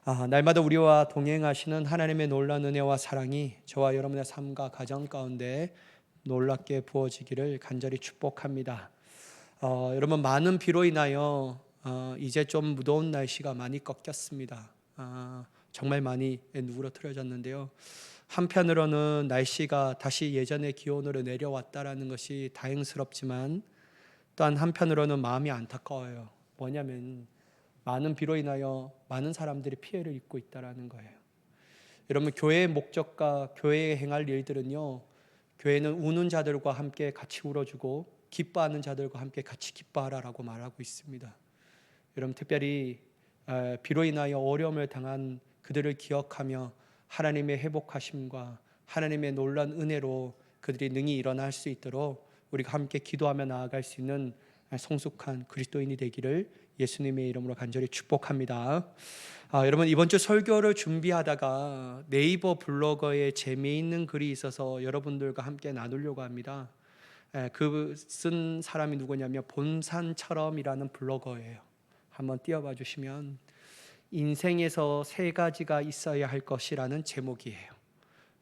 날마다 우리와 동행하시는 하나님의 놀라운 은혜와 사랑이 저와 여러분의 삶과 가정 가운데 놀랍게 부어지기를 간절히 축복합니다. 여러분, 많은 비로 인하여 이제 좀 무더운 날씨가 많이 꺾였습니다. 정말 많이 누그러뜨려졌는데요. 한편으로는 날씨가 다시 예전의 기온으로 내려왔다라는 것이 다행스럽지만 또한 한편으로는 마음이 안타까워요. 뭐냐면 많은 비로 인하여 많은 사람들이 피해를 입고 있다는 거예요. 여러분, 교회의 목적과 교회에 행할 일들은요, 교회는 우는 자들과 함께 같이 울어주고 기뻐하는 자들과 함께 같이 기뻐하라라고 말하고 있습니다. 여러분, 특별히 비로 인하여 어려움을 당한 그들을 기억하며 하나님의 회복하심과 하나님의 놀라운 은혜로 그들이 능히 일어날 수 있도록 우리가 함께 기도하며 나아갈 수 있는 성숙한 그리스도인이 되기를 예수님의 이름으로 간절히 축복합니다. 여러분, 이번 주 설교를 준비하다가 네이버 블로거에 재미있는 글이 있어서 여러분들과 함께 나누려고 합니다. 그 쓴 사람이 누구냐면 본산처럼이라는 블로거예요. 한번 띄워봐 주시면, 인생에서 세 가지가 있어야 할 것이라는 제목이에요.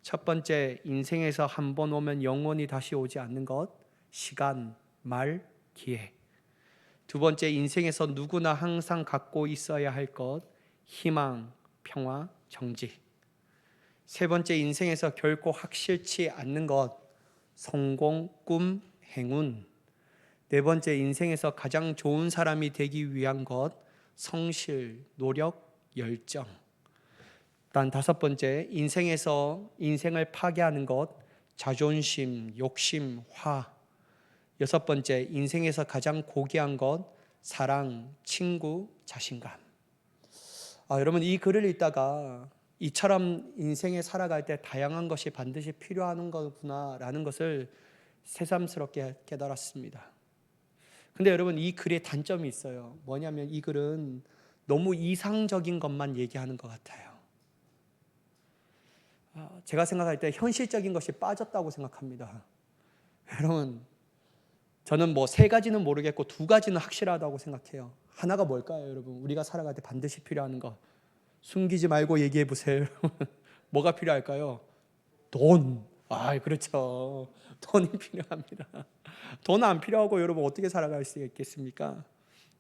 첫 번째, 인생에서 한 번 오면 영원히 다시 오지 않는 것, 시간, 말, 기회. 두 번째, 인생에서 누구나 항상 갖고 있어야 할 것, 희망, 평화, 정직. 세 번째, 인생에서 결코 확실치 않는 것, 성공, 꿈, 행운. 네 번째, 인생에서 가장 좋은 사람이 되기 위한 것, 성실, 노력, 열정. 단 다섯 번째, 인생에서 인생을 파괴하는 것, 자존심, 욕심, 화. 여섯 번째, 인생에서 가장 고귀한 것, 사랑, 친구, 자신감. 여러분, 이 글을 읽다가 이처럼 인생에 살아갈 때 다양한 것이 반드시 필요한 거구나라는 것을 새삼스럽게 깨달았습니다. 근데 여러분, 이 글에 단점이 있어요. 뭐냐면 이 글은 너무 이상적인 것만 얘기하는 것 같아요. 제가 생각할 때 현실적인 것이 빠졌다고 생각합니다. 여러분, 저는 뭐 세 가지는 모르겠고 두 가지는 확실하다고 생각해요. 하나가 뭘까요, 여러분? 우리가 살아갈 때 반드시 필요한 것. 숨기지 말고 얘기해 보세요. 뭐가 필요할까요? 돈. 그렇죠. 돈이 필요합니다. 돈 안 필요하고 여러분 어떻게 살아갈 수 있겠습니까?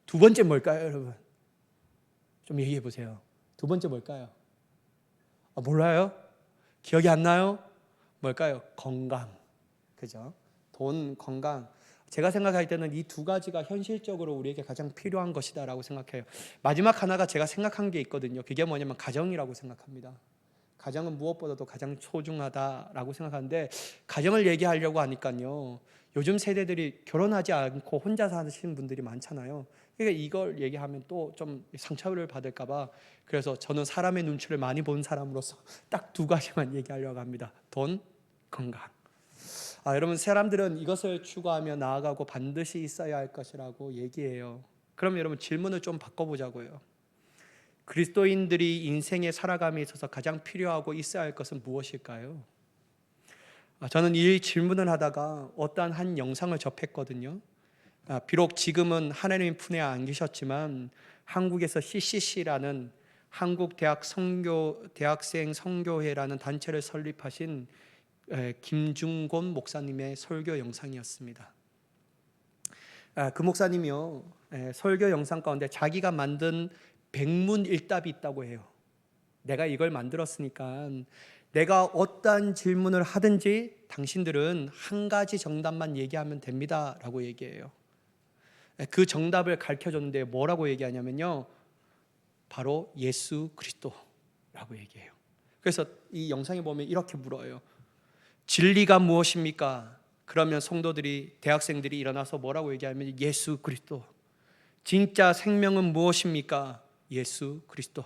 두 번째 뭘까요, 여러분? 좀 얘기해 보세요. 두 번째 뭘까요? 몰라요? 기억이 안 나요? 뭘까요? 건강. 그죠? 돈, 건강. 제가 생각할 때는 이 두 가지가 현실적으로 우리에게 가장 필요한 것이다라고 생각해요. 마지막 하나가 제가 생각한 게 있거든요. 그게 뭐냐면 가정이라고 생각합니다. 가정은 무엇보다도 가장 소중하다라고 생각하는데, 가정을 얘기하려고 하니까요, 요즘 세대들이 결혼하지 않고 혼자 사시는 분들이 많잖아요. 그러니까 이걸 얘기하면 또 좀 상처를 받을까 봐, 그래서 저는 사람의 눈치를 많이 본 사람으로서 딱 두 가지만 얘기하려고 합니다. 돈, 건강. 여러분, 사람들은 이것을 추구하며 나아가고 반드시 있어야 할 것이라고 얘기해요. 그럼 여러분, 질문을 좀 바꿔보자고요. 그리스도인들이 인생에 살아감에 있어서 가장 필요하고 있어야 할 것은 무엇일까요? 저는 이 질문을 하다가 어떠한 한 영상을 접했거든요. 비록 지금은 하나님 품에 안 계셨지만 한국에서 CCC라는 한국 대학생 선교회라는 단체를 설립하신 김중곤 목사님의 설교 영상이었습니다. 그 목사님이요, 설교 영상 가운데 자기가 만든 백문일답이 있다고 해요. 내가 이걸 만들었으니까 내가 어떠한 질문을 하든지 당신들은 한 가지 정답만 얘기하면 됩니다 라고 얘기해요. 그 정답을 가르쳐줬는데 뭐라고 얘기하냐면요, 바로 예수 그리스도라고 얘기해요. 그래서 이 영상에 보면 이렇게 물어요. 진리가 무엇입니까? 그러면 성도들이, 대학생들이 일어나서 뭐라고 얘기하면 예수 그리스도. 진짜 생명은 무엇입니까? 예수 그리스도.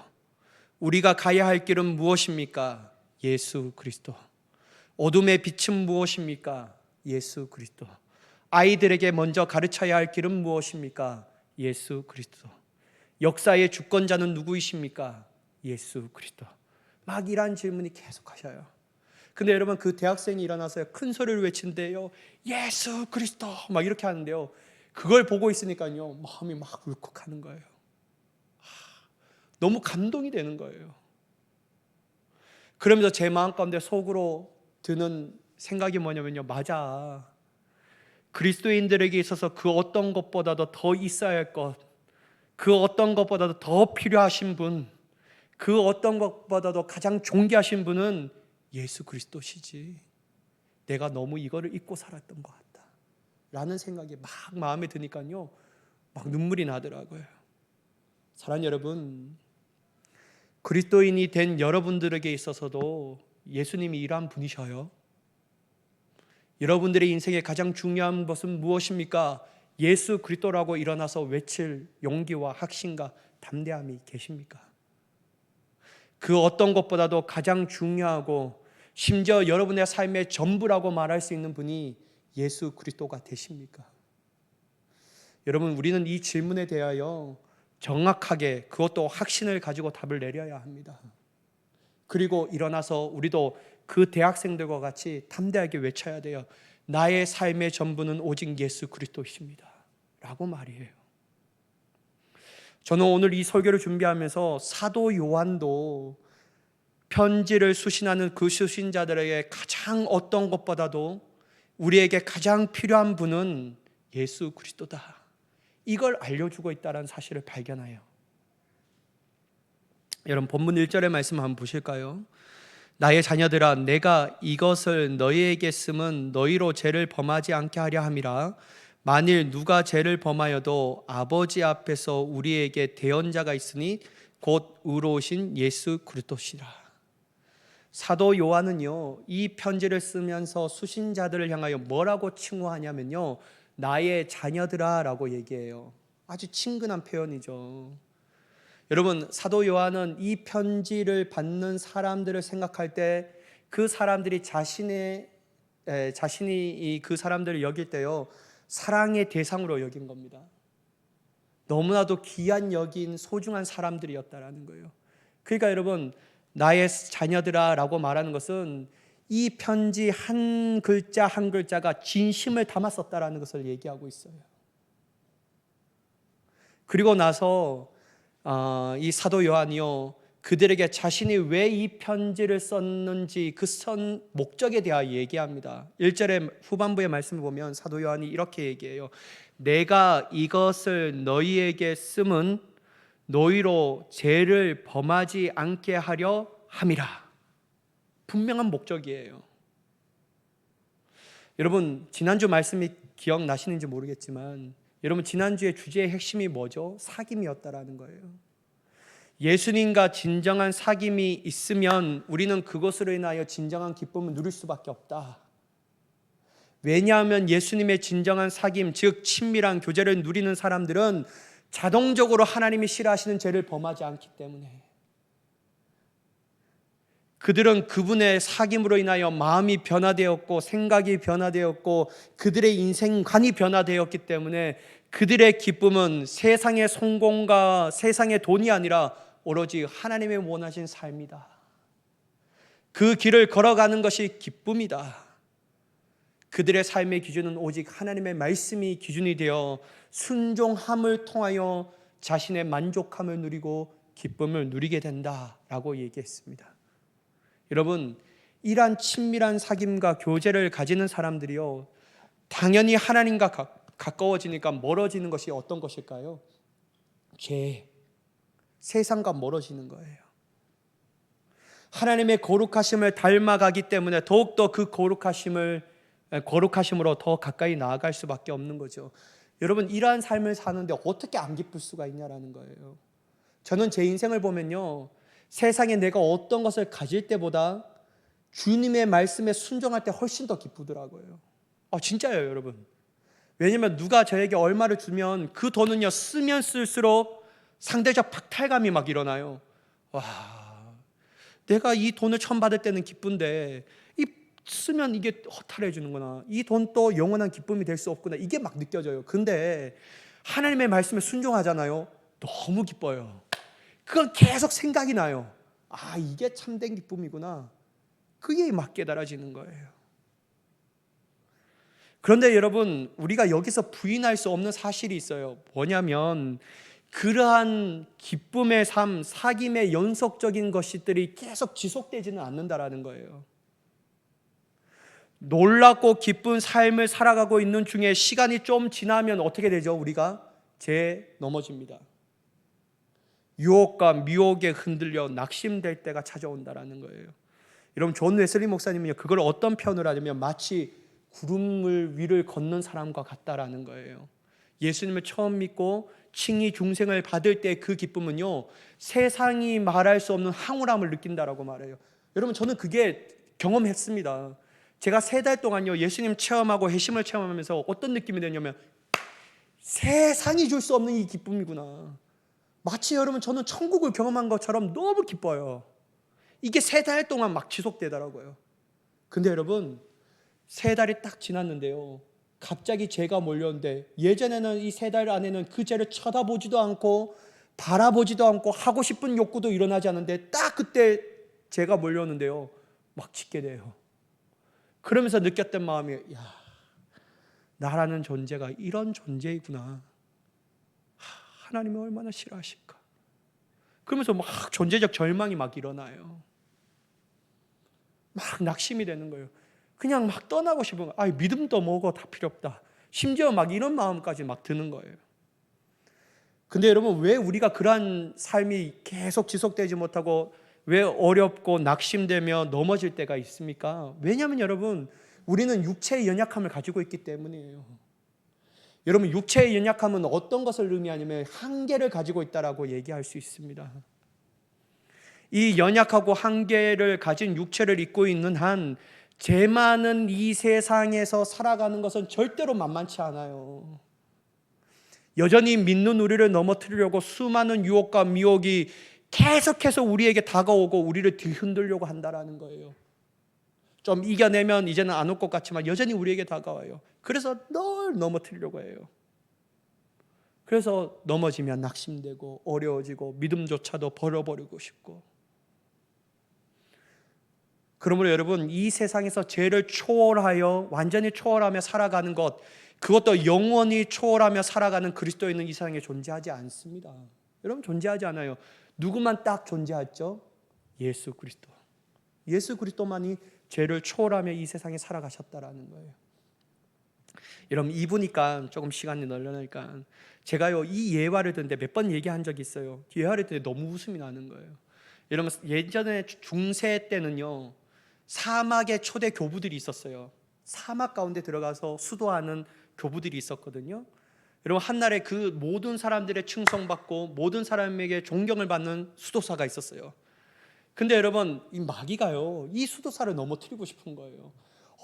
우리가 가야 할 길은 무엇입니까? 예수 그리스도. 어둠의 빛은 무엇입니까? 예수 그리스도. 아이들에게 먼저 가르쳐야 할 길은 무엇입니까? 예수 그리스도. 역사의 주권자는 누구이십니까? 예수 그리스도. 막 이런 질문이 계속 하셔요. 근데 여러분, 그 대학생이 일어나서 큰 소리를 외친대요. 예수 그리스도 막 이렇게 하는데요, 그걸 보고 있으니까요 마음이 막 울컥하는 거예요. 너무 감동이 되는 거예요. 그러면서 제 마음 가운데 속으로 드는 생각이 뭐냐면요, 맞아, 그리스도인들에게 있어서 그 어떤 것보다도 더 있어야 할 것, 그 어떤 것보다도 더 필요하신 분, 그 어떤 것보다도 가장 존귀하신 분은 예수 그리스도시지, 내가 너무 이거를 잊고 살았던 것 같다 라는 생각이 막 마음에 드니까요, 막 눈물이 나더라고요. 사랑하는 여러분, 그리스도인이 된 여러분들에게 있어서도 예수님이 이러한 분이셔요. 여러분들의 인생에 가장 중요한 것은 무엇입니까? 예수 그리스도라고 일어나서 외칠 용기와 확신과 담대함이 계십니까? 그 어떤 것보다도 가장 중요하고 심지어 여러분의 삶의 전부라고 말할 수 있는 분이 예수 그리스도가 되십니까? 여러분, 우리는 이 질문에 대하여 정확하게 그것도 확신을 가지고 답을 내려야 합니다. 그리고 일어나서 우리도 그 대학생들과 같이 담대하게 외쳐야 돼요. 나의 삶의 전부는 오직 예수 그리스도이십니다 라고 말이에요. 저는 오늘 이 설교를 준비하면서 사도 요한도 편지를 수신하는 그 수신자들에게 가장 어떤 것보다도 우리에게 가장 필요한 분은 예수 그리스도다, 이걸 알려주고 있다는 사실을 발견해요. 여러분, 본문 1절의 말씀 한번 보실까요? 나의 자녀들아, 내가 이것을 너희에게 쓰면 너희로 죄를 범하지 않게 하려 함이라. 만일 누가 죄를 범하여도 아버지 앞에서 우리에게 대언자가 있으니 곧 의로우신 예수 그리스도시라. 사도 요한은요, 이 편지를 쓰면서 수신자들을 향하여 뭐라고 칭호하냐면요, 나의 자녀들아 라고 얘기해요. 아주 친근한 표현이죠. 여러분, 사도 요한은 이 편지를 받는 사람들을 생각할 때 그 사람들이 자신이 그 사람들을 여길 때요, 사랑의 대상으로 여긴 겁니다. 너무나도 귀한 여긴 소중한 사람들이었다라는 거예요. 그러니까 여러분, 나의 자녀들아 라고 말하는 것은 이 편지 한 글자 한 글자가 진심을 담았었다라는 것을 얘기하고 있어요. 그리고 나서 이 사도 요한이요, 그들에게 자신이 왜 이 편지를 썼는지 그 쓴 목적에 대하여 얘기합니다. 1절의 후반부의 말씀을 보면 사도 요한이 이렇게 얘기해요. 내가 이것을 너희에게 쓰면 너희로 죄를 범하지 않게 하려 함이라. 분명한 목적이에요. 여러분, 지난주 말씀이 기억나시는지 모르겠지만 여러분, 지난주의 주제의 핵심이 뭐죠? 사귐이었다라는 거예요. 예수님과 진정한 사귐이 있으면 우리는 그것으로 인하여 진정한 기쁨을 누릴 수밖에 없다. 왜냐하면 예수님의 진정한 사귐, 즉 친밀한 교제를 누리는 사람들은 자동적으로 하나님이 싫어하시는 죄를 범하지 않기 때문에, 그들은 그분의 사귐으로 인하여 마음이 변화되었고 생각이 변화되었고 그들의 인생관이 변화되었기 때문에 그들의 기쁨은 세상의 성공과 세상의 돈이 아니라 오로지 하나님의 원하신 삶이다. 그 길을 걸어가는 것이 기쁨이다. 그들의 삶의 기준은 오직 하나님의 말씀이 기준이 되어 순종함을 통하여 자신의 만족함을 누리고 기쁨을 누리게 된다라고 얘기했습니다. 여러분, 이러한 친밀한 사귐과 교제를 가지는 사람들이요, 당연히 하나님과 가까워지니까 멀어지는 것이 어떤 것일까요? 죄, 세상과 멀어지는 거예요. 하나님의 거룩하심을 닮아가기 때문에 더욱더 그 거룩하심으로 더 가까이 나아갈 수밖에 없는 거죠. 여러분, 이러한 삶을 사는데 어떻게 안 기쁠 수가 있냐라는 거예요. 저는 제 인생을 보면요, 세상에 내가 어떤 것을 가질 때보다 주님의 말씀에 순종할 때 훨씬 더 기쁘더라고요. 진짜예요, 여러분. 왜냐하면 누가 저에게 얼마를 주면 그 돈은요, 쓰면 쓸수록 상대적 박탈감이 막 일어나요. 와, 내가 이 돈을 처음 받을 때는 기쁜데 쓰면 이게 허탈해 주는구나. 이 돈도 영원한 기쁨이 될 수 없구나. 이게 막 느껴져요. 근데 하나님의 말씀에 순종하잖아요. 너무 기뻐요. 그건 계속 생각이 나요. 이게 참된 기쁨이구나. 그게 막 깨달아지는 거예요. 그런데 여러분, 우리가 여기서 부인할 수 없는 사실이 있어요. 뭐냐면 그러한 기쁨의 삶, 사귐의 연속적인 것들이 계속 지속되지는 않는다라는 거예요. 놀랍고 기쁜 삶을 살아가고 있는 중에 시간이 좀 지나면 어떻게 되죠? 우리가 넘어집니다. 유혹과 미혹에 흔들려 낙심될 때가 찾아온다라는 거예요. 여러분, 존 웨슬리 목사님은요, 그걸 어떤 표현을 하냐면 마치 구름을 위를 걷는 사람과 같다라는 거예요. 예수님을 처음 믿고 칭의 중생을 받을 때 그 기쁨은요, 세상이 말할 수 없는 황홀함을 느낀다라고 말해요. 여러분, 저는 그게 경험했습니다. 제가 3달 동안요, 예수님 체험하고 회심을 체험하면서 어떤 느낌이 드냐면 세상이 줄 수 없는 이 기쁨이구나. 마치 여러분, 저는 천국을 경험한 것처럼 너무 기뻐요. 이게 3달 동안 막 지속되더라고요. 근데 여러분, 3달이 딱 지났는데요, 갑자기 죄가 몰려오는데, 예전에는 이 3달 안에는 그 죄를 쳐다보지도 않고 바라보지도 않고 하고 싶은 욕구도 일어나지 않는데 딱 그때 죄가 몰려오는데요, 막 짓게 돼요. 그러면서 느꼈던 마음이, 야, 나라는 존재가 이런 존재이구나. 하나님이 얼마나 싫어하실까. 그러면서 막 존재적 절망이 막 일어나요. 막 낙심이 되는 거예요. 그냥 막 떠나고 싶은 거예요. 믿음도 뭐고 다 필요 없다. 심지어 막 이런 마음까지 막 드는 거예요. 근데 여러분, 왜 우리가 그러한 삶이 계속 지속되지 못하고 왜 어렵고 낙심되며 넘어질 때가 있습니까? 왜냐하면 여러분, 우리는 육체의 연약함을 가지고 있기 때문이에요. 여러분, 육체의 연약함은 어떤 것을 의미하냐면 한계를 가지고 있다라고 얘기할 수 있습니다. 이 연약하고 한계를 가진 육체를 입고 있는 한 죄 많은 이 세상에서 살아가는 것은 절대로 만만치 않아요. 여전히 믿는 우리를 넘어뜨리려고 수많은 유혹과 미혹이 계속해서 우리에게 다가오고 우리를 뒤흔들려고 한다라는 거예요. 좀 이겨내면 이제는 안 올 것 같지만 여전히 우리에게 다가와요. 그래서 널 넘어뜨리려고 해요. 그래서 넘어지면 낙심되고 어려워지고 믿음조차도 버려버리고 싶고. 그러므로 여러분, 이 세상에서 죄를 초월하여 완전히 초월하며 살아가는 것, 그것도 영원히 초월하며 살아가는 그리스도인은 이 세상에 존재하지 않습니다. 여러분, 존재하지 않아요. 누구만 딱 존재하죠? 예수 그리스도. 예수 그리스도만이 죄를 초월하며 이 세상에 살아가셨다라는 거예요. 여러분, 이분이니까 조금 시간이 널려니까 제가요, 이 예화를 듣는데 몇 번 얘기한 적이 있어요. 예화를 듣는데 너무 웃음이 나는 거예요. 여러분, 예전에 중세 때는요, 사막에 초대 교부들이 있었어요. 사막 가운데 들어가서 수도하는 교부들이 있었거든요. 여러분, 한날에 그 모든 사람들의 충성받고 모든 사람에게 존경을 받는 수도사가 있었어요. 근데 여러분, 이 마귀가요, 이 수도사를 넘어뜨리고 싶은 거예요.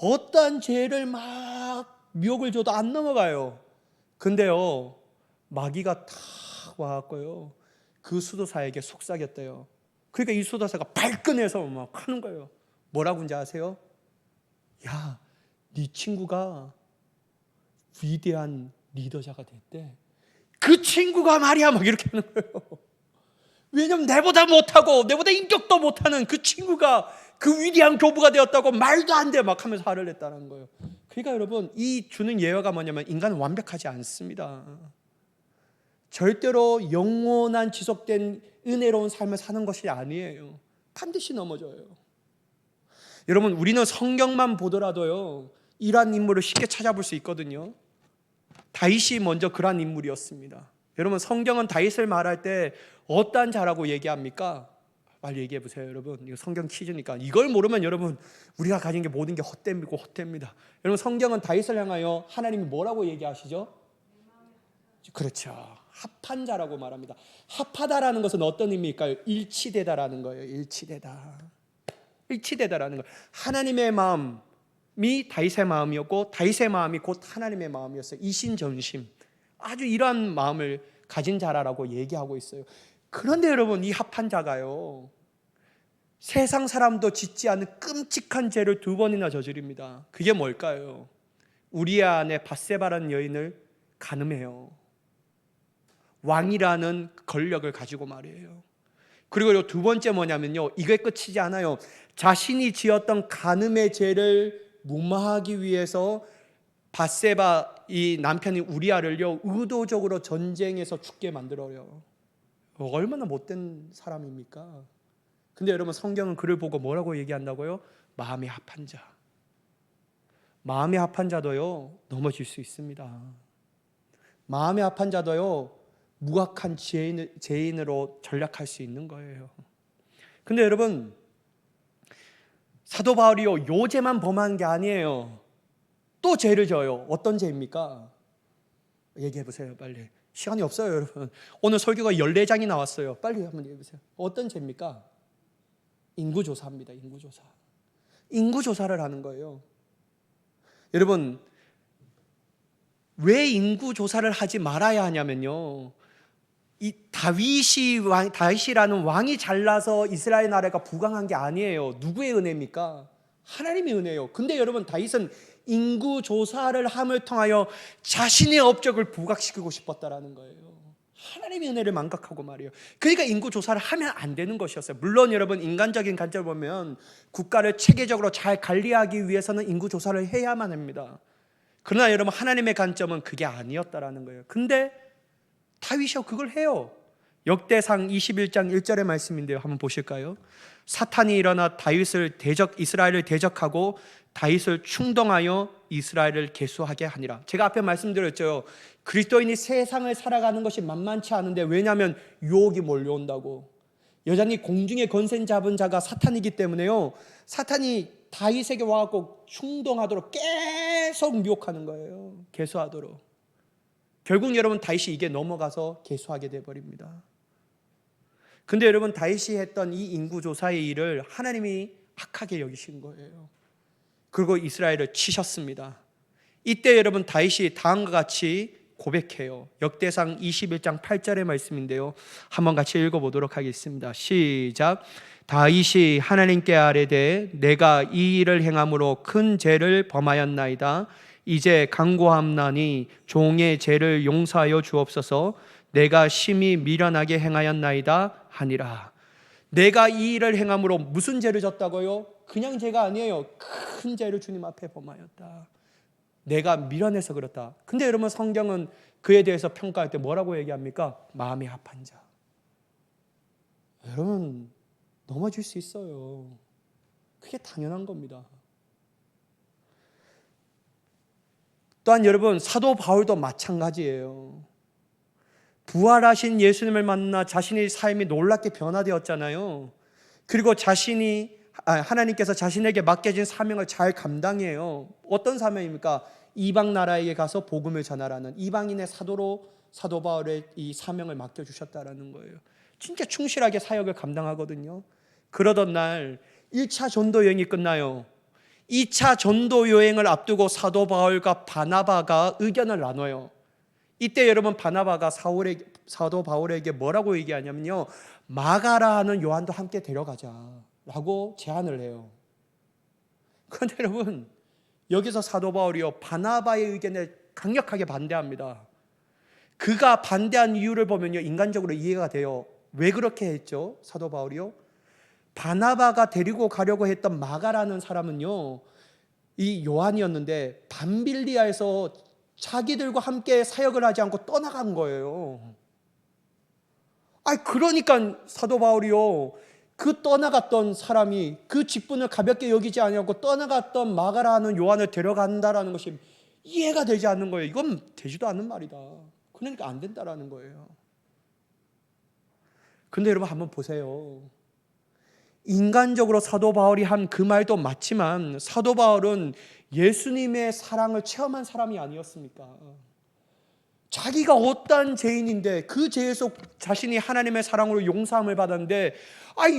어떠한 죄를 막 미혹을 줘도 안 넘어가요. 근데요, 마귀가 탁 와갖고요, 그 수도사에게 속삭였대요. 그러니까 이 수도사가 발끈해서 막 하는 거예요. 뭐라고인지 아세요? 야, 네 친구가 위대한 리더자가 됐대. 그 친구가 말이야, 막 이렇게 하는 거예요. 왜냐면 내보다 못하고 내보다 인격도 못하는 그 친구가 그 위대한 교부가 되었다고 말도 안 돼 막 하면서 화를 냈다는 거예요. 그러니까 여러분, 이 주는 예화가 뭐냐면 인간은 완벽하지 않습니다. 절대로 영원한 지속된 은혜로운 삶을 사는 것이 아니에요. 반드시 넘어져요. 여러분, 우리는 성경만 보더라도요, 이러한 인물을 쉽게 찾아볼 수 있거든요. 다윗이 먼저 그러한 인물이었습니다. 여러분, 성경은 다윗을 말할 때 어떠한 자라고 얘기합니까? 빨리 얘기해 보세요, 여러분. 이거 성경 퀴즈니까. 이걸 모르면 여러분, 우리가 가진 게 모든 게 헛됨이고 헛됩니다. 여러분, 성경은 다윗을 향하여 하나님이 뭐라고 얘기하시죠? 그렇죠. 합한 자라고 말합니다. 합하다라는 것은 어떤 의미일까요? 일치되다라는 거예요. 일치되다라는 거예요. 하나님의 마음이 다윗의 마음이었고 다윗의 마음이 곧 하나님의 마음이었어요. 이신전심. 아주 이러한 마음을 가진 자라고 얘기하고 있어요. 그런데 여러분, 이 합한 자가요, 세상 사람도 짓지 않은 끔찍한 죄를 2번이나 저지릅니다. 그게 뭘까요? 우리아 안에 밧세바라는 여인을 간음해요. 왕이라는 권력을 가지고 말이에요. 그리고 2번째 뭐냐면요, 이게 끝이지 않아요. 자신이 지었던 간음의 죄를 무마하기 위해서 밧세바 이 남편이 우리아를요 의도적으로 전쟁에서 죽게 만들어요. 얼마나 못된 사람입니까? 근데 여러분, 성경은 그를 보고 뭐라고 얘기한다고요? 마음이 합한 자. 마음이 합한 자도요 넘어질 수 있습니다. 마음이 합한 자도요 무악한 죄인으로 전락할 수 있는 거예요. 근데 여러분, 사도 바울이요 요죄만 범한 게 아니에요. 또 죄를 져요. 어떤 죄입니까? 얘기해 보세요, 빨리. 시간이 없어요, 여러분. 오늘 설교가 14장이 나왔어요. 빨리 한번 얘기해 보세요. 어떤 죄입니까? 인구조사입니다. 인구조사. 인구조사를 하는 거예요. 여러분, 왜 인구조사를 하지 말아야 하냐면요, 이 다윗이라는 왕이 잘나서 이스라엘 나라가 부강한 게 아니에요. 누구의 은혜입니까? 하나님의 은혜예요. 근데 여러분, 다윗은 인구조사를 함을 통하여 자신의 업적을 부각시키고 싶었다라는 거예요. 하나님의 은혜를 망각하고 말이에요. 그러니까 인구조사를 하면 안 되는 것이었어요. 물론 여러분, 인간적인 관점을 보면 국가를 체계적으로 잘 관리하기 위해서는 인구조사를 해야만 합니다. 그러나 여러분, 하나님의 관점은 그게 아니었다라는 거예요. 근데 다윗이 그걸 해요. 역대상 21장 1절의 말씀인데요, 한번 보실까요? 사탄이 일어나 이스라엘을 대적하고 다윗을 충동하여 이스라엘을 계수하게 하니라. 제가 앞에 말씀드렸죠. 그리스도인이 세상을 살아가는 것이 만만치 않은데, 왜냐하면 유혹이 몰려온다고. 여전히 공중의 권세 잡은 자가 사탄이기 때문에요, 사탄이 다윗에게 와갖고 충동하도록 계속 유혹하는 거예요. 계수하도록. 결국 여러분, 다윗이 이게 넘어가서 계수하게 돼버립니다. 근데 여러분, 다윗이 했던 이 인구조사의 일을 하나님이 악하게 여기신 거예요. 그리고 이스라엘을 치셨습니다. 이때 여러분, 다윗이 다음과 같이 고백해요. 역대상 21장 8절의 말씀인데요, 한번 같이 읽어보도록 하겠습니다. 시작. 다윗이 하나님께 아뢰되 내가 이 일을 행함으로 큰 죄를 범하였나이다. 이제 간구함나니 종의 죄를 용서하여 주옵소서. 내가 심히 미련하게 행하였나이다 하니라. 내가 이 일을 행함으로 무슨 죄를 졌다고요? 그냥 죄가 아니에요. 큰 죄를 주님 앞에 범하였다. 내가 미련해서 그렇다. 근데 여러분, 성경은 그에 대해서 평가할 때 뭐라고 얘기합니까? 마음이 합한 자. 여러분, 넘어질 수 있어요. 그게 당연한 겁니다. 또한 여러분, 사도 바울도 마찬가지예요. 부활하신 예수님을 만나 자신의 삶이 놀랍게 변화되었잖아요. 그리고 하나님께서 자신에게 맡겨진 사명을 잘 감당해요. 어떤 사명입니까? 이방 나라에 가서 복음을 전하라는 이방인의 사도로 사도 바울의 이 사명을 맡겨주셨다라는 거예요. 진짜 충실하게 사역을 감당하거든요. 그러던 날 1차 전도 여행이 끝나요. 2차 전도 여행을 앞두고 사도 바울과 바나바가 의견을 나눠요. 이때 여러분, 바나바가 사도 바울에게 뭐라고 얘기하냐면요, 마가라 하는 요한도 함께 데려가자라고 제안을 해요. 그런데 여러분, 여기서 사도 바울이요 바나바의 의견에 강력하게 반대합니다. 그가 반대한 이유를 보면요, 인간적으로 이해가 돼요. 왜 그렇게 했죠? 사도 바울이요, 바나바가 데리고 가려고 했던 마가라는 사람은요, 이 요한이었는데 밤빌리아에서 자기들과 함께 사역을 하지 않고 떠나간 거예요. 그러니까 사도 바울이요, 그 떠나갔던 사람이 그 직분을 가볍게 여기지 않고 떠나갔던 마가라 하는 요한을 데려간다라는 것이 이해가 되지 않는 거예요. 이건 되지도 않는 말이다. 그러니까 안 된다라는 거예요. 근데 여러분, 한번 보세요. 인간적으로 사도 바울이 한 그 말도 맞지만, 사도 바울은 예수님의 사랑을 체험한 사람이 아니었습니까? 자기가 어떠한 죄인인데 그 죄에서 자신이 하나님의 사랑으로 용서함을 받았는데,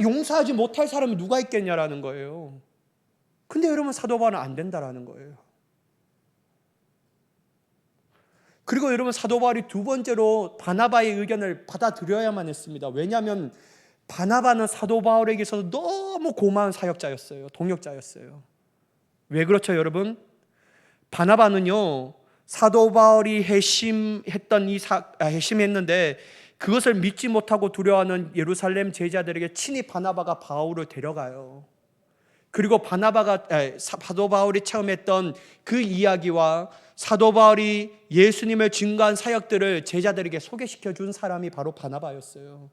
용서하지 못할 사람이 누가 있겠냐라는 거예요. 근데 여러분, 사도 바울은 안 된다라는 거예요. 그리고 여러분, 사도 바울이 두 번째로 바나바의 의견을 받아들여야만 했습니다. 왜냐하면 바나바는 사도 바울에게 있어서 너무 고마운 사역자였어요. 동역자였어요. 왜 그렇죠, 여러분? 바나바는요, 사도 바울이 회심했는데 그것을 믿지 못하고 두려워하는 예루살렘 제자들에게 친히 바나바가 바울을 데려가요. 그리고 사도 바울이 체험했던 그 이야기와 사도 바울이 예수님을 증거한 사역들을 제자들에게 소개시켜 준 사람이 바로 바나바였어요.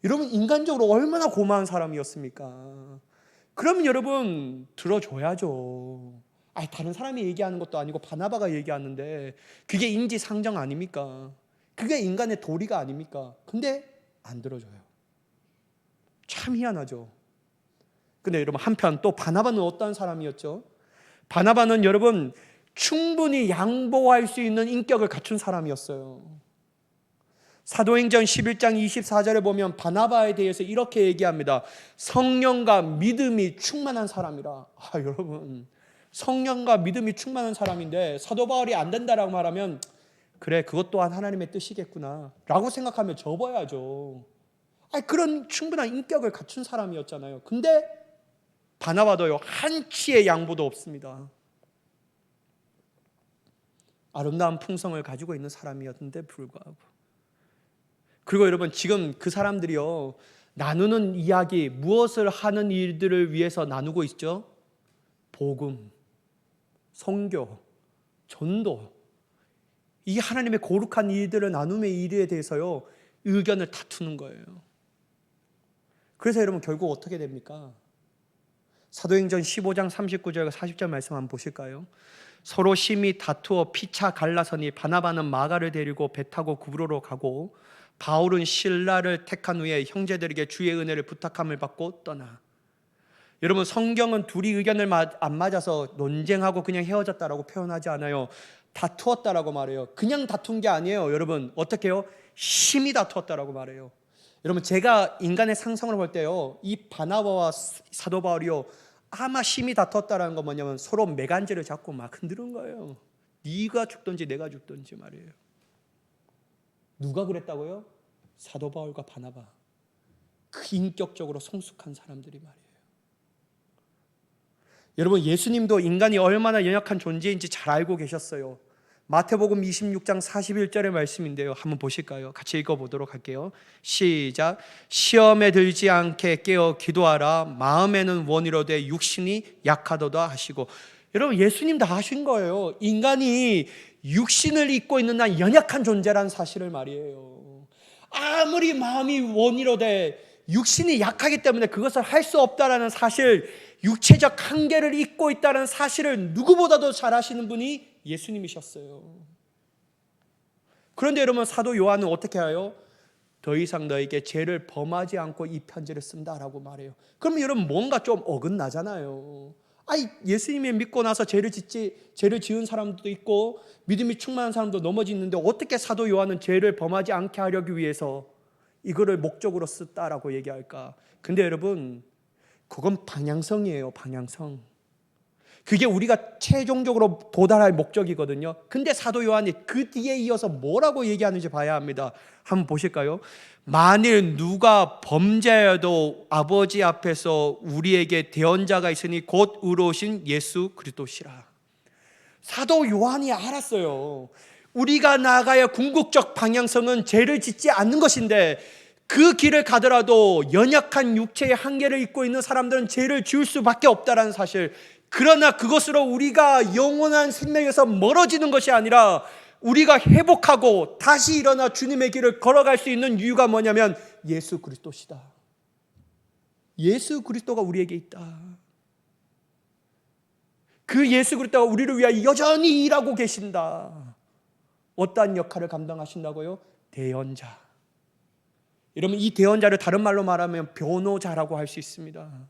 여러분, 인간적으로 얼마나 고마운 사람이었습니까? 그러면 여러분 들어줘야죠. 다른 사람이 얘기하는 것도 아니고 바나바가 얘기하는데 그게 인지상정 아닙니까? 그게 인간의 도리가 아닙니까? 근데 안 들어줘요. 참 희한하죠. 근데 여러분, 한편 또 바나바는 어떤 사람이었죠? 바나바는 여러분 충분히 양보할 수 있는 인격을 갖춘 사람이었어요. 사도행전 11장 24절에 보면 바나바에 대해서 이렇게 얘기합니다. 성령과 믿음이 충만한 사람이라. 여러분, 성령과 믿음이 충만한 사람인데 사도 바울이 안 된다라고 말하면 그래, 그것 또한 하나님의 뜻이겠구나 라고 생각하면 접어야죠. 그런 충분한 인격을 갖춘 사람이었잖아요. 근데 바나바도요, 한치의 양보도 없습니다. 아름다운 풍성을 가지고 있는 사람이었는데 불구하고. 그리고 여러분, 지금 그 사람들이요, 나누는 이야기, 무엇을 하는 일들을 위해서 나누고 있죠? 복음, 선교, 전도, 이 하나님의 거룩한 일들을 나눔의 일에 대해서요, 의견을 다투는 거예요. 그래서 여러분, 결국 어떻게 됩니까? 사도행전 15장 39절과 40절 말씀 한번 보실까요? 서로 심히 다투어 피차 갈라서니 바나바는 마가를 데리고 배 타고 구브로로 가고 바울은 실라를 택한 후에 형제들에게 주의 은혜를 부탁함을 받고 떠나. 여러분, 성경은 둘이 의견을 안 맞아서 논쟁하고 그냥 헤어졌다라고 표현하지 않아요. 다투었다라고 말해요. 그냥 다툰 게 아니에요. 여러분, 어떻게 해요? 심히 다투었다라고 말해요. 여러분, 제가 인간의 상성을 볼 때요, 이 바나바와 사도 바울이요, 아마 심히 다퉜다라는 건 뭐냐면 서로 매간지를 잡고 막 흔드는 거예요. 네가 죽든지 내가 죽든지 말이에요. 누가 그랬다고요? 사도 바울과 바나바. 그 인격적으로 성숙한 사람들이 말이에요. 여러분, 예수님도 인간이 얼마나 연약한 존재인지 잘 알고 계셨어요. 마태복음 26장 41절의 말씀인데요, 한번 보실까요? 같이 읽어보도록 할게요. 시작. 시험에 들지 않게 깨어 기도하라. 마음에는 원이로되 육신이 약하도다 하시고. 여러분, 예수님 다 하신 거예요. 인간이 육신을 입고 있는 난 연약한 존재라는 사실을 말이에요. 아무리 마음이 원이로되 육신이 약하기 때문에 그것을 할 수 없다라는 사실, 육체적 한계를 잊고 있다는 사실을 누구보다도 잘 아시는 분이 예수님이셨어요. 그런데 여러분, 사도 요한은 어떻게 해요? 더 이상 너에게 죄를 범하지 않고 이 편지를 쓴다라고 말해요. 그러면 여러분, 뭔가 좀 어긋나잖아요. 예수님을 믿고 나서 죄를 지은 사람도 있고 믿음이 충만한 사람도 넘어지는데 어떻게 사도 요한은 죄를 범하지 않게 하려기 위해서 이거를 목적으로 썼다라고 얘기할까? 근데 여러분, 그건 방향성이에요. 방향성. 그게 우리가 최종적으로 도달할 목적이거든요. 근데 사도 요한이 그 뒤에 이어서 뭐라고 얘기하는지 봐야 합니다. 한번 보실까요? 만일 누가 범죄여도 아버지 앞에서 우리에게 대언자가 있으니 곧 의로우신 예수 그리스도시라. 사도 요한이 알았어요. 우리가 나아가야 궁극적 방향성은 죄를 짓지 않는 것인데, 그 길을 가더라도 연약한 육체의 한계를 입고 있는 사람들은 죄를 지을 수밖에 없다는 사실. 그러나 그것으로 우리가 영원한 생명에서 멀어지는 것이 아니라 우리가 회복하고 다시 일어나 주님의 길을 걸어갈 수 있는 이유가 뭐냐면 예수 그리스도시다. 예수 그리스도가 우리에게 있다. 그 예수 그리스도가 우리를 위하여 여전히 일하고 계신다. 어떠한 역할을 감당하신다고요? 대언자. 여러분, 이 대언자를 다른 말로 말하면 변호자라고 할 수 있습니다.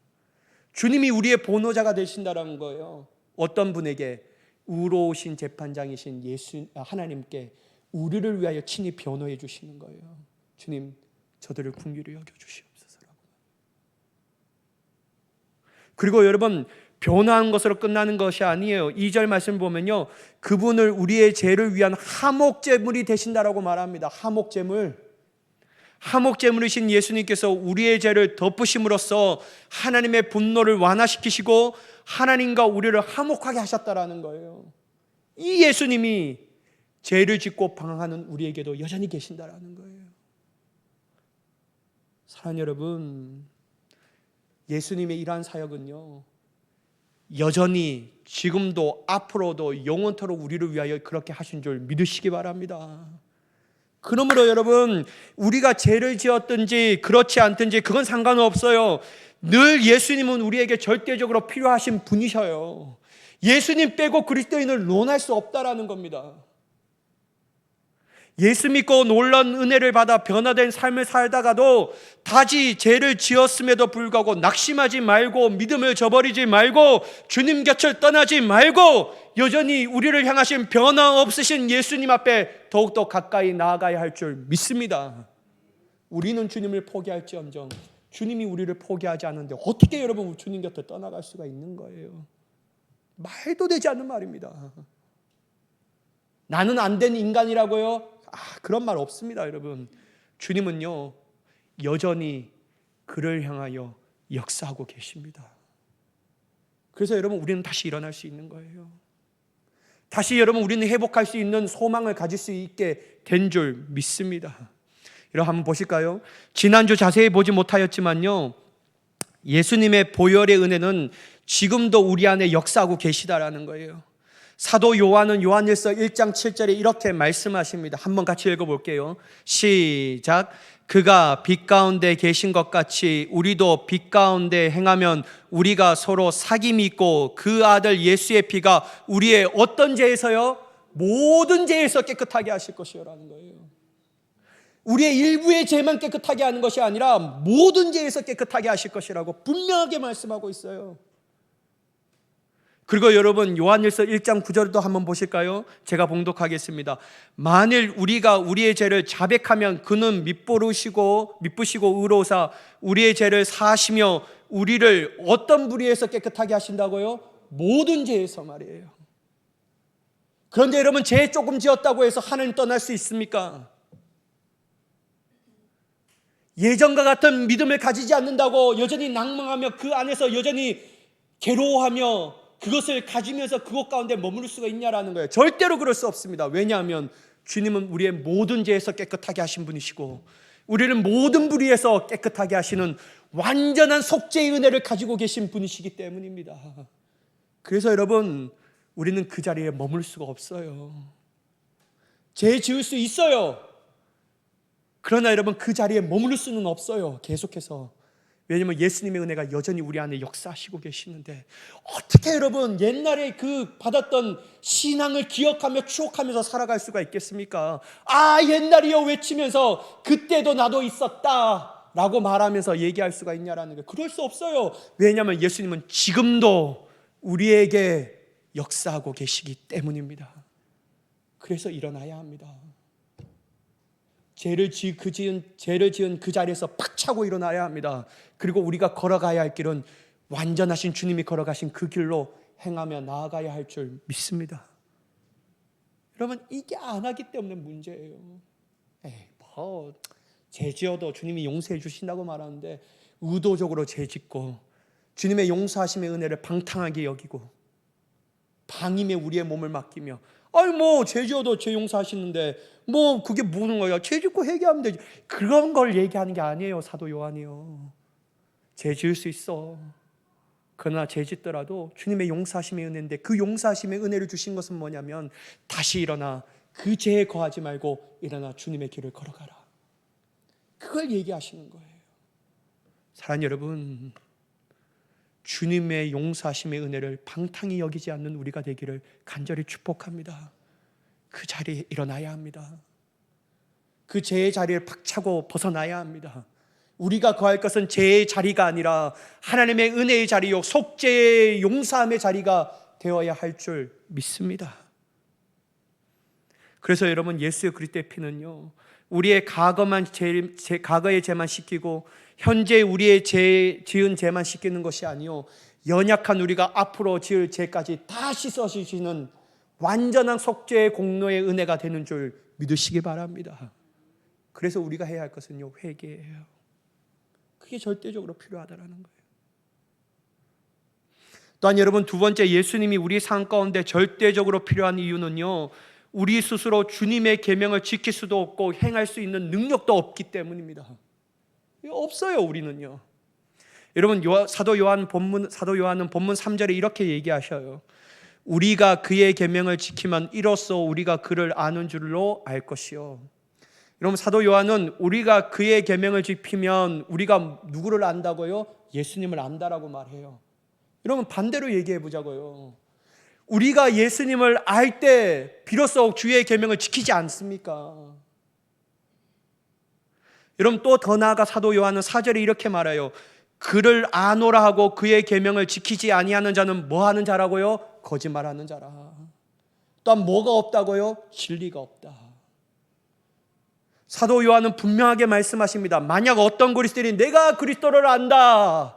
주님이 우리의 변호자가 되신다는 거예요. 어떤 분에게? 의로우신 재판장이신 하나님께 우리를 위하여 친히 변호해 주시는 거예요. 주님, 저들을 긍휼히 여겨 주시옵소서라고. 그리고 여러분, 변호한 것으로 끝나는 것이 아니에요. 2절 말씀 보면요, 그분을 우리의 죄를 위한 화목제물이 되신다라고 말합니다. 화목제물이신 예수님께서 우리의 죄를 덮으심으로써 하나님의 분노를 완화시키시고 하나님과 우리를 화목하게 하셨다라는 거예요. 이 예수님이 죄를 짓고 방황하는 우리에게도 여전히 계신다라는 거예요. 사랑하는 여러분, 예수님의 이러한 사역은요, 여전히 지금도 앞으로도 영원토록 우리를 위하여 그렇게 하신 줄 믿으시기 바랍니다. 그러므로 여러분, 우리가 죄를 지었든지 그렇지 않든지 그건 상관없어요. 늘 예수님은 우리에게 절대적으로 필요하신 분이셔요. 예수님 빼고 그리스도인을 논할 수 없다라는 겁니다. 예수 믿고 놀라운 은혜를 받아 변화된 삶을 살다가도 다시 죄를 지었음에도 불구하고 낙심하지 말고 믿음을 저버리지 말고 주님 곁을 떠나지 말고 여전히 우리를 향하신 변화없으신 예수님 앞에 더욱더 가까이 나아가야 할 줄 믿습니다. 우리는 주님을 포기할지언정 주님이 우리를 포기하지 않는데 어떻게 여러분 주님 곁을 떠나갈 수가 있는 거예요? 말도 되지 않는 말입니다. 나는 안 된 인간이라고요? 그런 말 없습니다, 여러분. 주님은요, 여전히 그를 향하여 역사하고 계십니다. 그래서 여러분, 우리는 다시 일어날 수 있는 거예요. 다시 여러분, 우리는 회복할 수 있는 소망을 가질 수 있게 된 줄 믿습니다. 여러분, 한번 보실까요? 지난주 자세히 보지 못하였지만요, 예수님의 보혈의 은혜는 지금도 우리 안에 역사하고 계시다라는 거예요. 사도 요한은 요한일서 1장 7절에 이렇게 말씀하십니다. 한번 같이 읽어볼게요. 시작. 그가 빛 가운데 계신 것 같이 우리도 빛 가운데 행하면 우리가 서로 사귐이 있고 그 아들 예수의 피가 우리의 어떤 죄에서요? 모든 죄에서 깨끗하게 하실 것이라는 거예요. 우리의 일부의 죄만 깨끗하게 하는 것이 아니라 모든 죄에서 깨끗하게 하실 것이라고 분명하게 말씀하고 있어요. 그리고 여러분 요한일서 1장 9절도 한번 보실까요? 제가 봉독하겠습니다. 만일 우리가 우리의 죄를 자백하면 그는 미쁘시고 의로우사 우리의 죄를 사하시며 우리를 어떤 불의에서 깨끗하게 하신다고요? 모든 죄에서 말이에요. 그런데 여러분 죄 조금 지었다고 해서 하나님 떠날 수 있습니까? 예전과 같은 믿음을 가지지 않는다고 여전히 낭망하며 그 안에서 여전히 괴로워하며 그것을 가지면서 그것 가운데 머무를 수가 있냐라는 거예요. 절대로 그럴 수 없습니다. 왜냐하면 주님은 우리의 모든 죄에서 깨끗하게 하신 분이시고 우리를 모든 불의에서 깨끗하게 하시는 완전한 속죄의 은혜를 가지고 계신 분이시기 때문입니다. 그래서 여러분 우리는 그 자리에 머물 수가 없어요. 죄 지을 수 있어요. 그러나 여러분 그 자리에 머무를 수는 없어요. 계속해서. 왜냐하면 예수님의 은혜가 여전히 우리 안에 역사하시고 계시는데 어떻게 여러분 옛날에 그 받았던 신앙을 기억하며 추억하면서 살아갈 수가 있겠습니까? 옛날이요 외치면서 그때도 나도 있었다 라고 말하면서 얘기할 수가 있냐라는 거예요. 그럴 수 없어요. 왜냐하면 예수님은 지금도 우리에게 역사하고 계시기 때문입니다. 그래서 일어나야 합니다. 죄를 지은 그 자리에서 팍 차고 일어나야 합니다. 그리고 우리가 걸어가야 할 길은 완전하신 주님이 걸어가신 그 길로 행하며 나아가야 할 줄 믿습니다. 여러분 이게 안 하기 때문에 문제예요. 죄 지어도 주님이 용서해 주신다고 말하는데 의도적으로 죄 짓고 주님의 용서하심의 은혜를 방탕하게 여기고 방임에 우리의 몸을 맡기며 죄 지어도 죄 용서하시는데 그게 뭐는 거야? 죄 짓고 회개하면 되지. 그런 걸 얘기하는 게 아니에요. 사도 요한이요. 죄 지을 수 있어. 그러나 죄 짓더라도 주님의 용서하심의 은혜인데 그 용서하심의 은혜를 주신 것은 뭐냐면 다시 일어나 그 죄에 거하지 말고 일어나 주님의 길을 걸어가라. 그걸 얘기하시는 거예요. 사랑하는 여러분, 주님의 용서하심의 은혜를 방탕히 여기지 않는 우리가 되기를 간절히 축복합니다. 그 자리에 일어나야 합니다. 그 죄의 자리를 박차고 벗어나야 합니다. 우리가 거할 것은 죄의 자리가 아니라 하나님의 은혜의 자리요 속죄의 용서함의 자리가 되어야 할 줄 믿습니다. 그래서 여러분 예수의 그리스도의 피는요 우리의 과거의 죄만 씻기고 현재 우리의 지은 죄만 씻기는 것이 아니요 연약한 우리가 앞으로 지을 죄까지 다 씻어주시는 완전한 속죄의 공로의 은혜가 되는 줄 믿으시기 바랍니다. 그래서 우리가 해야 할 것은요 회개예요. 그게 절대적으로 필요하다는 거예요. 또한 여러분 두 번째 예수님이 우리 삶 가운데 절대적으로 필요한 이유는요 우리 스스로 주님의 계명을 지킬 수도 없고 행할 수 있는 능력도 없기 때문입니다. 없어요 우리는요. 여러분 사도 요한은 본문 3절에 이렇게 얘기하셔요. 우리가 그의 계명을 지키면 이로써 우리가 그를 아는 줄로 알 것이요. 여러분 사도 요한은 우리가 그의 계명을 지키면 우리가 누구를 안다고요? 예수님을 안다라고 말해요. 여러분 반대로 얘기해 보자고요. 우리가 예수님을 알 때 비로소 주의 계명을 지키지 않습니까? 여러분 또 더 나아가 사도 요한은 4절에 이렇게 말해요. 그를 아노라 하고 그의 계명을 지키지 아니하는 자는 뭐 하는 자라고요? 거짓말하는 자라. 또한 뭐가 없다고요? 진리가 없다. 사도 요한은 분명하게 말씀하십니다. 만약 어떤 그리스도인이 내가 그리스도를 안다,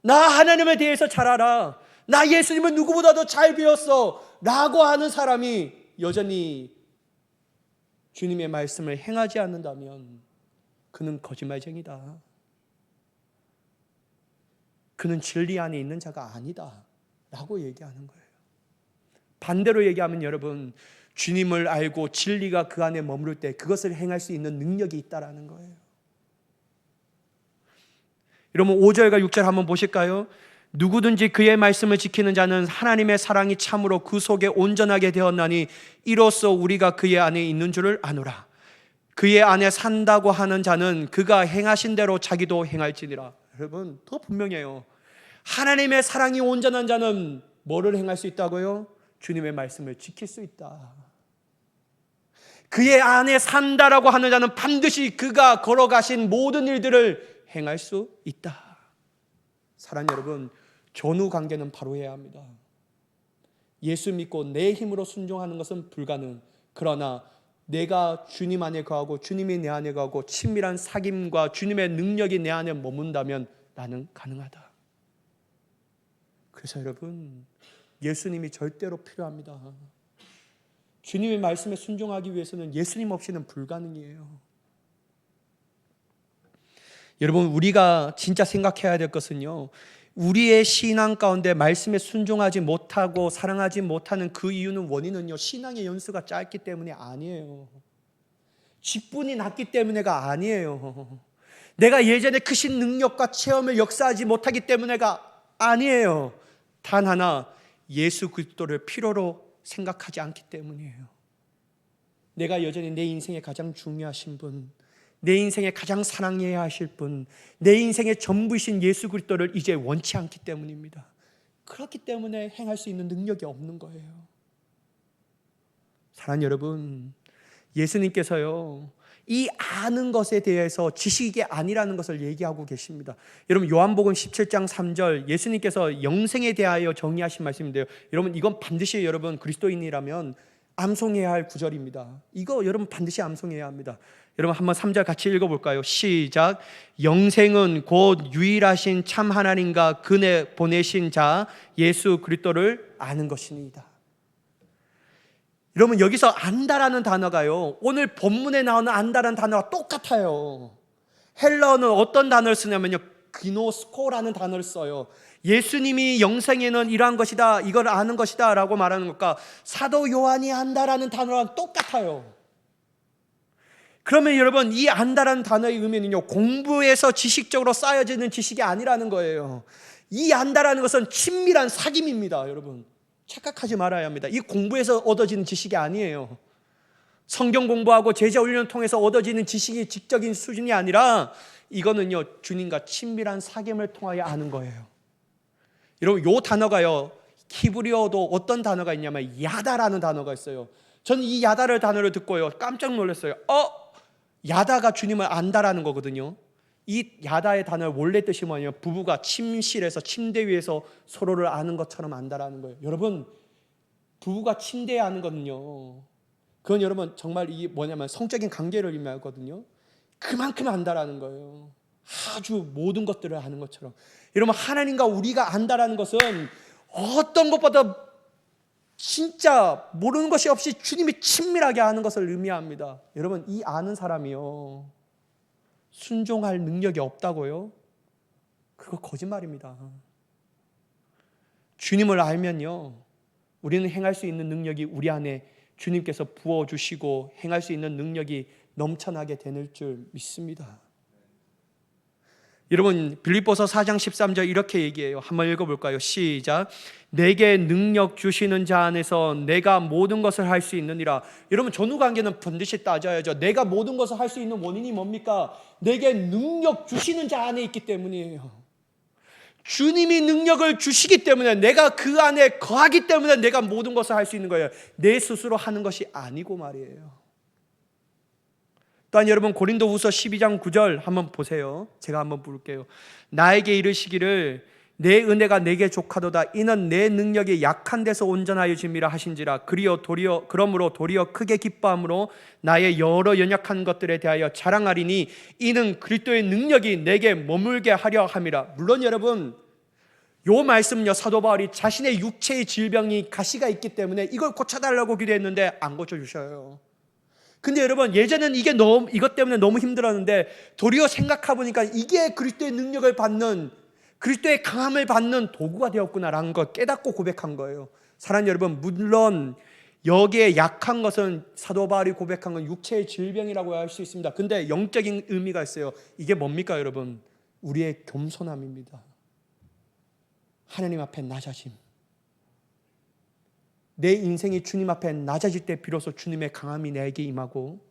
나 하나님에 대해서 잘 알아, 나 예수님은 누구보다도 잘 배웠어 라고 하는 사람이 여전히 주님의 말씀을 행하지 않는다면 그는 거짓말쟁이다. 그는 진리 안에 있는 자가 아니다 라고 얘기하는 거예요. 반대로 얘기하면 여러분, 주님을 알고 진리가 그 안에 머무를 때 그것을 행할 수 있는 능력이 있다라는 거예요. 여러분 5절과 6절 한번 보실까요? 누구든지 그의 말씀을 지키는 자는 하나님의 사랑이 참으로 그 속에 온전하게 되었나니 이로써 우리가 그의 안에 있는 줄을 아노라. 그의 안에 산다고 하는 자는 그가 행하신 대로 자기도 행할지니라. 여러분 더 분명해요. 하나님의 사랑이 온전한 자는 뭐를 행할 수 있다고요? 주님의 말씀을 지킬 수 있다. 그의 안에 산다라고 하는 자는 반드시 그가 걸어가신 모든 일들을 행할 수 있다. 사랑하는 여러분, 전후 관계는 바로 해야 합니다. 예수 믿고 내 힘으로 순종하는 것은 불가능. 그러나 내가 주님 안에 거하고 주님이 내 안에 거하고 친밀한 사귐과 주님의 능력이 내 안에 머문다면 나는 가능하다. 그래서 여러분, 예수님이 절대로 필요합니다. 주님의 말씀에 순종하기 위해서는 예수님 없이는 불가능이에요. 여러분 우리가 진짜 생각해야 될 것은요, 우리의 신앙 가운데 말씀에 순종하지 못하고 사랑하지 못하는 그 이유는 원인은요, 신앙의 연수가 짧기 때문이 아니에요. 직분이 낮기 때문에가 아니에요. 내가 예전에 크신 능력과 체험을 역사하지 못하기 때문에가 아니에요. 단 하나, 예수 그리스도를 필요로 생각하지 않기 때문이에요. 내가 여전히 내 인생에 가장 중요하신 분, 내 인생에 가장 사랑해야 하실 분, 내 인생의 전부이신 예수 그리스도를 이제 원치 않기 때문입니다. 그렇기 때문에 행할 수 있는 능력이 없는 거예요. 사랑하는 여러분, 예수님께서요, 이 아는 것에 대해서 지식이 아니라는 것을 얘기하고 계십니다. 여러분 요한복음 17장 3절, 예수님께서 영생에 대하여 정의하신 말씀인데요, 여러분 이건 반드시 여러분 그리스도인이라면 암송해야 할 구절입니다. 이거 여러분 반드시 암송해야 합니다. 여러분 한번 3절 같이 읽어볼까요? 시작. 영생은 곧 유일하신 참 하나님과 그네 보내신 자 예수 그리스도를 아는 것이니이다. 여러분 여기서 안다라는 단어가요, 오늘 본문에 나오는 안다라는 단어와 똑같아요. 헬라어는 어떤 단어를 쓰냐면요, 기노스코라는 단어를 써요. 예수님이 영생에는 이러한 것이다, 이걸 아는 것이다 라고 말하는 것과 사도 요한이 안다라는 단어랑 똑같아요. 그러면 여러분 이 안다라는 단어의 의미는요, 공부에서 지식적으로 쌓여지는 지식이 아니라는 거예요. 이 안다라는 것은 친밀한 사귐입니다. 여러분 착각하지 말아야 합니다. 이 공부에서 얻어지는 지식이 아니에요. 성경 공부하고 제자 훈련을 통해서 얻어지는 지식이 지적인 수준이 아니라 이거는요, 주님과 친밀한 사귐을 통하여 아는 거예요. 여러분 이 단어가요, 히브리어도 어떤 단어가 있냐면 야다라는 단어가 있어요. 저는 이 야다를 단어를 듣고요 깜짝 놀랐어요. 야다가 주님을 안다라는 거거든요. 이 야다의 단어의 원래 뜻이 뭐냐면 부부가 침실에서 침대 위에서 서로를 아는 것처럼 안다라는 거예요. 여러분 부부가 침대에 아는 거는요, 그건 여러분 정말 이게 뭐냐면 성적인 관계를 의미하거든요. 그만큼 안다라는 거예요. 아주 모든 것들을 아는 것처럼. 여러분 하나님과 우리가 안다라는 것은 어떤 것보다 진짜 모르는 것이 없이 주님이 친밀하게 아는 것을 의미합니다. 여러분 이 아는 사람이요, 순종할 능력이 없다고요? 그거 거짓말입니다. 주님을 알면요, 우리는 행할 수 있는 능력이 우리 안에 주님께서 부어주시고 행할 수 있는 능력이 넘쳐나게 되는 줄 믿습니다. 여러분 빌립보서 4장 13절 이렇게 얘기해요. 한번 읽어볼까요? 시작. 내게 능력 주시는 자 안에서 내가 모든 것을 할 수 있느니라. 여러분 전후관계는 반드시 따져야죠. 내가 모든 것을 할 수 있는 원인이 뭡니까? 내게 능력 주시는 자 안에 있기 때문이에요. 주님이 능력을 주시기 때문에, 내가 그 안에 거하기 때문에 내가 모든 것을 할 수 있는 거예요. 내 스스로 하는 것이 아니고 말이에요. 또한 여러분 고린도후서 12장 9절 한번 보세요. 제가 한번 부를게요. 나에게 이르시기를 내 은혜가 내게 족하도다. 이는 내 능력이 약한 데서 온전하여 짐이라 하신지라. 그러므로 도리어 크게 기뻐함으로 나의 여러 연약한 것들에 대하여 자랑하리니 이는 그리스도의 능력이 내게 머물게 하려 함이라. 물론 여러분 요 말씀은요, 사도 바울이 자신의 육체의 질병이 가시가 있기 때문에 이걸 고쳐달라고 기도했는데 안 고쳐주셔요. 근데 여러분 예전에는 이것 때문에 너무 힘들었는데 도리어 생각해보니까 이게 그리스도의 능력을 받는, 그리스도의 강함을 받는 도구가 되었구나라는 걸 깨닫고 고백한 거예요. 사랑하는 여러분, 물론 여기에 약한 것은 사도 바울이 고백한 건 육체의 질병이라고 할 수 있습니다. 근데 영적인 의미가 있어요. 이게 뭡니까 여러분? 우리의 겸손함입니다. 하나님 앞에 낮아짐. 내 인생이 주님 앞에 낮아질 때 비로소 주님의 강함이 내게 임하고,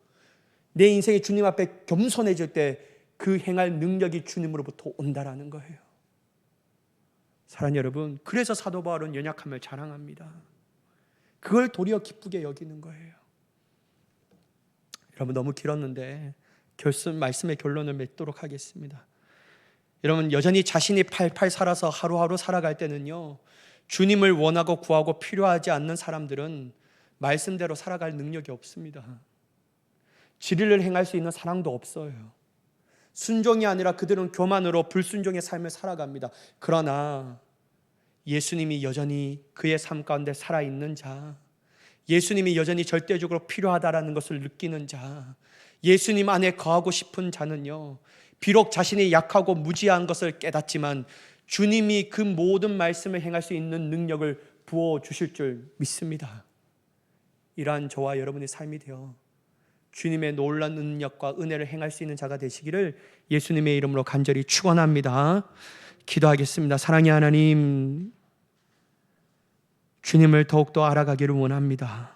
내 인생이 주님 앞에 겸손해질 때 그 행할 능력이 주님으로부터 온다라는 거예요. 사랑하는 여러분, 그래서 사도 바울은 연약함을 자랑합니다. 그걸 도리어 기쁘게 여기는 거예요. 여러분 너무 길었는데 말씀의 결론을 맺도록 하겠습니다. 여러분 여전히 자신이 팔팔 살아서 하루하루 살아갈 때는요, 주님을 원하고 구하고 필요하지 않는 사람들은 말씀대로 살아갈 능력이 없습니다. 진리를 행할 수 있는 사랑도 없어요. 순종이 아니라 그들은 교만으로 불순종의 삶을 살아갑니다. 그러나 예수님이 여전히 그의 삶 가운데 살아있는 자, 예수님이 여전히 절대적으로 필요하다라는 것을 느끼는 자, 예수님 안에 거하고 싶은 자는요, 비록 자신이 약하고 무지한 것을 깨닫지만 주님이 그 모든 말씀을 행할 수 있는 능력을 부어주실 줄 믿습니다. 이러한 저와 여러분의 삶이 되어 주님의 놀라운 능력과 은혜를 행할 수 있는 자가 되시기를 예수님의 이름으로 간절히 축원합니다. 기도하겠습니다. 사랑의 하나님, 주님을 더욱더 알아가기를 원합니다.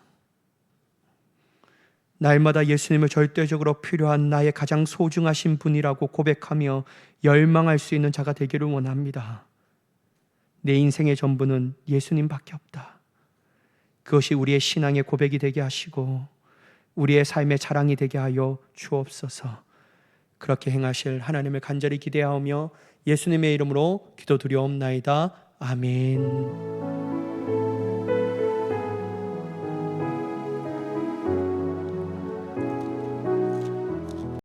날마다 예수님을 절대적으로 필요한 나의 가장 소중하신 분이라고 고백하며 열망할 수 있는 자가 되기를 원합니다. 내 인생의 전부는 예수님밖에 없다. 그것이 우리의 신앙의 고백이 되게 하시고 우리의 삶의 자랑이 되게 하여 주옵소서. 그렇게 행하실 하나님을 간절히 기대하며 예수님의 이름으로 기도드리옵나이다. 아멘.